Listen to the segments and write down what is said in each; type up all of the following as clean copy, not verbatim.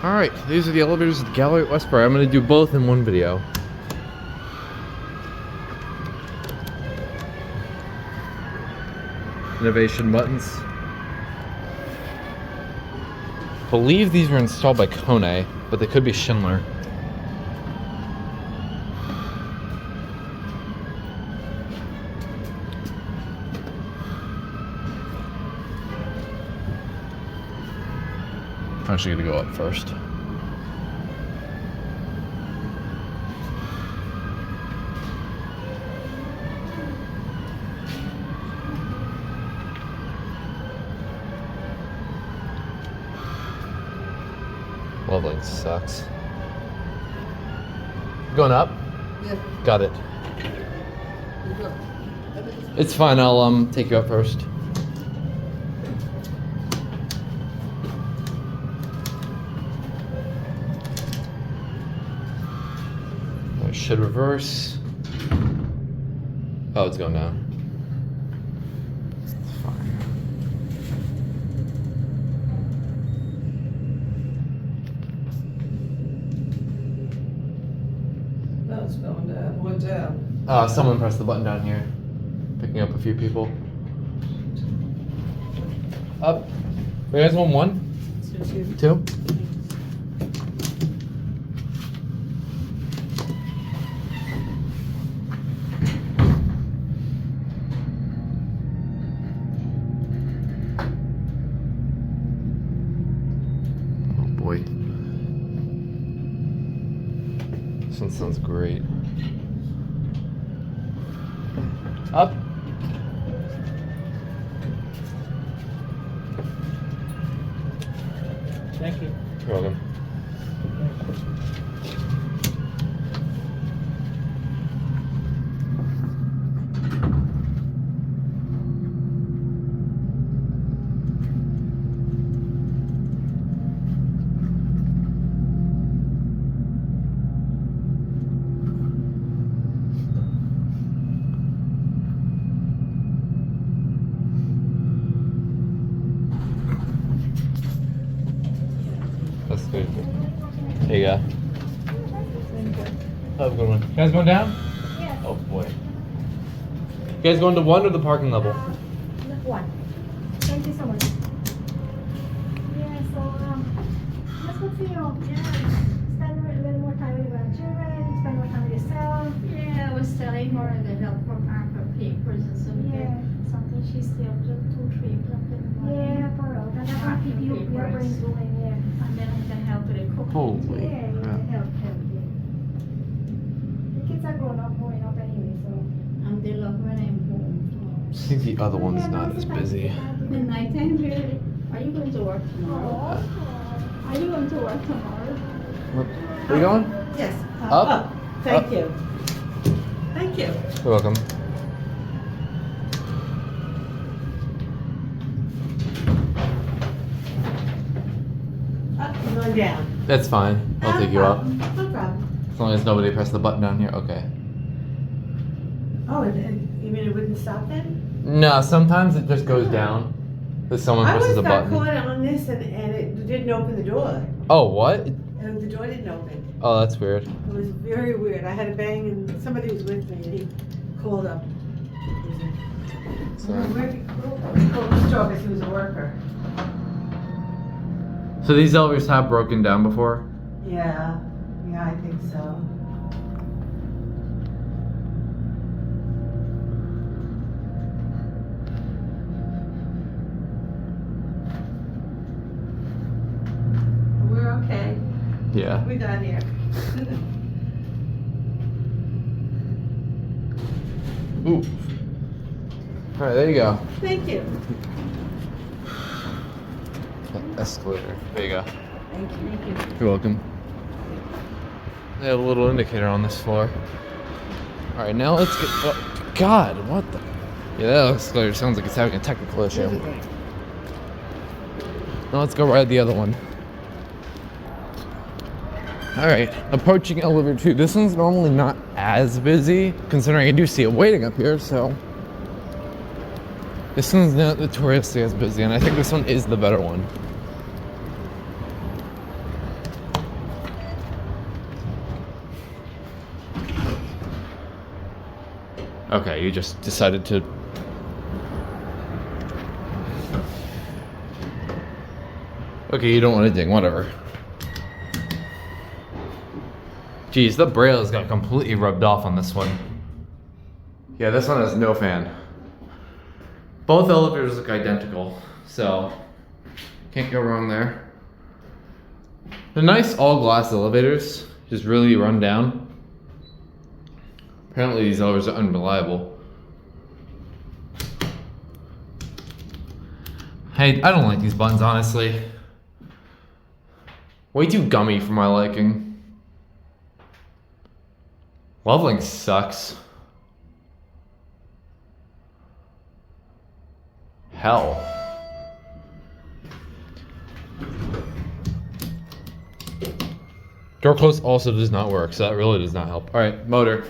Alright, these are the elevators at the gallery at Westbury. I'm going to do both in one video. Innovation buttons. I believe these were installed by KONE, but they could be Schindler. I'm actually gonna go up first. Leveling sucks. Going up? Yeah. Got it. It's fine, I'll take you up first. Should reverse. Oh, it's going down. It's fine. No, it's going down. Went down. Someone pressed the button down here. Picking up a few people. Up. You guys want one? Two? Boy. This one sounds great. Up. Thank you. You're welcome. That's good. There you go. Have a good one. You guys going down? Yes. Oh boy. You guys going to one or the parking level? One. Thank you so much. Yeah, so that's good for you. Yeah. Spend a little more time with your children, spend more time with yourself. Yeah, I was telling her the help from her papers and something. Yeah. Something she still took 2-3 o'clock in the morning. Yeah, for real. That's gonna keep you your brains going, yeah. And then I can help with the cooking. Holy Yeah, crap. help, yeah. The kids are growing up anyway, so. And they love when I'm home. I think the other one's not as busy. The nighttime, really. Are you going to work tomorrow? Oh. Are you going to work tomorrow? Where you going? Yes. Up? Thank Up. you. Thank you. You're welcome. Up and going down. That's fine. I'll take you up. No problem. As long as nobody pressed the button down here. Okay. Oh, and you mean it wouldn't stop then? No, sometimes it just goes down. If someone I presses was a got button. caught on this and it didn't open the door. Oh, what? And the door didn't open. Oh, that's weird. It was very weird. I had to bang and somebody was with me and he called up. So, He called the store because he was a worker. so these elevators have broken down before? Yeah, I think so. We're okay. Yeah. We got here. Ooh. Alright, there you go. Thank you. Escalator. There you go. Thank you. You're welcome. They have a little indicator on this floor. Alright, now let's get. Oh, God, what the? Yeah, that escalator sounds like it's having a technical issue. Now let's go ride the other one. Alright, approaching elevator 2. This one's normally not as busy, considering I do see it waiting up here, so. This one's not notoriously as busy, and I think this one is the better one. Okay, you just decided to. Okay, you don't want to ding, whatever. Geez, the braille has got completely rubbed off on this one. Yeah, this one has no fan. Both elevators look identical, so can't go wrong there. They're nice all glass elevators, just really run down. Apparently these elevators are unreliable. Hey, I don't like these buttons, honestly. Way too gummy for my liking. Leveling sucks. Hell. Door close also does not work, so that really does not help. Alright, motor.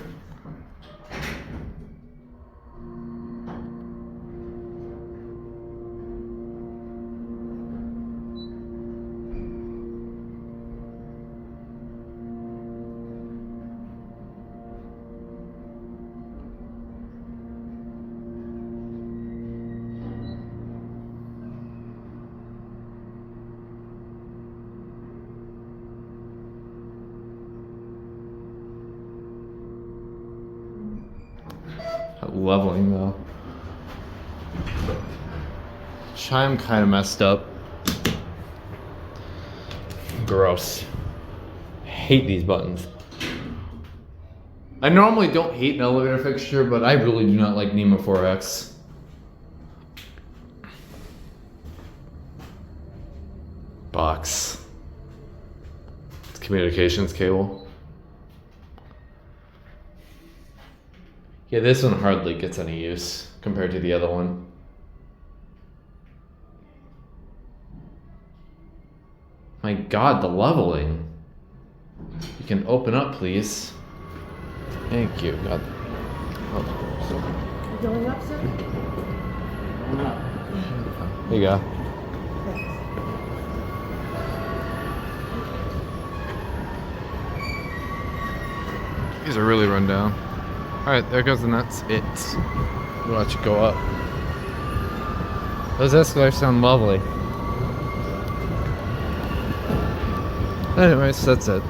Leveling though. Chime kind of messed up. Gross. Hate these buttons. I normally don't hate an elevator fixture, but I really do not like NEMA 4X. Box. It's communications cable. Yeah, this one hardly gets any use compared to the other one. My God, the leveling. You can open up, please. Thank you. God. You going up, sir? There you go. These are really run down. Alright, there goes the nuts. We'll watch it go up. Those escalators sound lovely. Anyways, that's it.